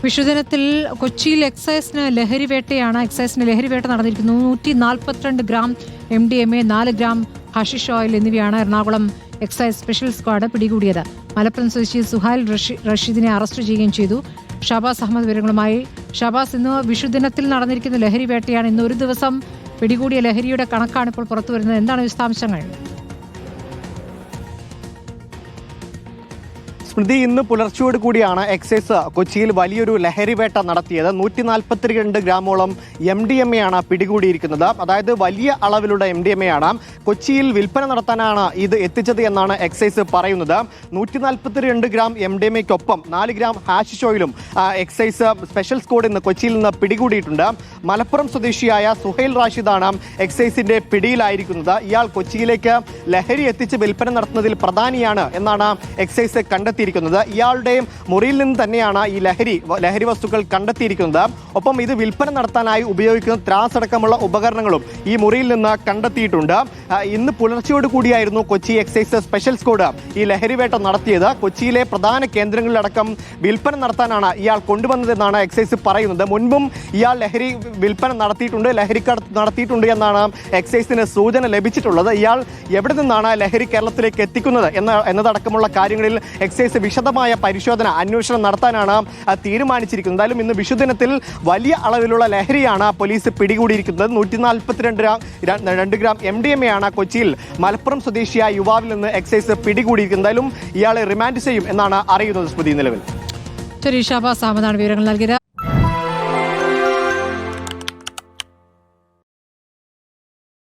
വിഷുദിനത്തിൽ കൊച്ചിയിൽ എക്സൈസിന് ലഹരിവേട്ട നടന്നിരിക്കുന്നു. 142 gram MDMA, 4 gram ഹഷിഷ് oil എന്നിവയാണ് Ernakulam excise special squad പിടികൂടിയത്. മലപ്പുറം സ്വദേശി സുഹൈൽ റഷീദിനെ അറസ്റ്റ് ചെയ്യുകയും ചെയ്തു. ഷാബാസ് അഹമ്മദ് വിവരങ്ങളുമായി. ഷാബാസ്, ഇന്ന് വിഷുദിനത്തിൽ നടന്നിരിക്കുന്ന ലഹരിവേട്ടയാണ്. ഇന്ന് ഒരു ദിവസം പിടികൂടിയ ലഹരിയുടെ കണക്കാണ് ഇപ്പോൾ പുറത്തുവരുന്നത്. എന്താണ് വിശദാംശങ്ങൾ? സ്മൃതി, ഇന്ന് പുലർച്ചയോട് കൂടിയാണ് എക്സൈസ് കൊച്ചിയിൽ വലിയൊരു ലഹരിവേട്ട നടത്തിയത്. 142 ഗ്രാമോളം MDMA ആണ് പിടികൂടിയിരിക്കുന്നത്. അതായത് വലിയ അളവിലുള്ള MDMA ആണ്. കൊച്ചിയിൽ വിൽപ്പന നടത്താനാണ് ഇത് എത്തിച്ചത് എന്നാണ് എക്സൈസ് പറയുന്നത്. 142 ഗ്രാം MDMAക്കൊപ്പം 4 ഗ്രാം ഹാഷിഷ് ഓയിലും എക്സൈസ് സ്പെഷ്യൽ സ്ക്വാഡ് ഇന്ന് കൊച്ചിയിൽ നിന്ന് പിടികൂടിയിട്ടുണ്ട്. മലപ്പുറം സ്വദേശിയായ സുഹൈൽ റാഷിദാണ് എക്സൈസിന്റെ പിടിയിലായിരിക്കുന്നത്. ഇയാൾ കൊച്ചിയിലേക്ക് ലഹരി എത്തിച്ച് വിൽപ്പന നടത്തുന്നതിൽ പ്രധാനിയാണ് എന്നാണ് എക്സൈസ് കണ്ടെത്തിയിരിക്കുന്നത്. ഇയാളുടെ മുറിയിൽ നിന്ന് തന്നെയാണ് ഈ ലഹരി വസ്തുക്കൾ കണ്ടെത്തിയിരിക്കുന്നത്. ഒപ്പം ഇത് വിൽപ്പന നടത്താനായി ഉപയോഗിക്കുന്ന ത്രാസ് അടക്കമുള്ള ഉപകരണങ്ങളും ഈ മുറിയിൽ നിന്ന് കണ്ടെത്തിയിട്ടുണ്ട്. ഇന്ന് പുലർച്ചയോട് കൂടിയായിരുന്നു കൊച്ചി എക്സൈസ് സ്പെഷ്യൽ സ്ക്വാഡ് ഈ ലഹരിവേട്ട നടത്തിയത്. കൊച്ചിയിലെ പ്രധാന കേന്ദ്രങ്ങളിലടക്കം വിൽപ്പന നടത്താനാണ് ഇയാൾ കൊണ്ടുവന്നതെന്നാണ് എക്സൈസ് പറയുന്നത്. മുൻപും ഇയാൾ ലഹരി വിൽപ്പന ലഹരിക്കടത്ത് നടത്തിയിട്ടുണ്ട് എന്നാണ് എക്സൈസിന് സൂചന ലഭിച്ചിട്ടുള്ളത്. ഇയാൾ എവിടെ നിന്നാണ് ലഹരി കേരളത്തിലേക്ക് എത്തിക്കുന്നത് എന്നതടക്കമുള്ള കാര്യങ്ങളിൽ എക്സൈസ് വിശദമായ അന്വേഷണം നടത്താനാണ് തീരുമാനിച്ചിരിക്കുന്നത്. എന്തായാലും ഇന്ന് വിഷുദിനത്തിൽ വലിയ അളവിലുള്ള ലഹരിയാണ് പോലീസ് പിടികൂടിയിരിക്കുന്നത്. 142 ഗ്രാം MDMA ആണ് കൊച്ചിയിൽ മലപ്പുറം സ്വദേശിയായ യുവാവിൽ നിന്ന് എക്സൈസ് പിടികൂടിയിരിക്കുന്നത്. എന്തായാലും ഇയാളെ റിമാൻഡ് ചെയ്യും എന്നാണ് അറിയുന്നത്. സ്മൃതി, നിലവിൽ ഷാബാസ് അഹമ്മദാണ് വിവരങ്ങൾ നൽകിയത്.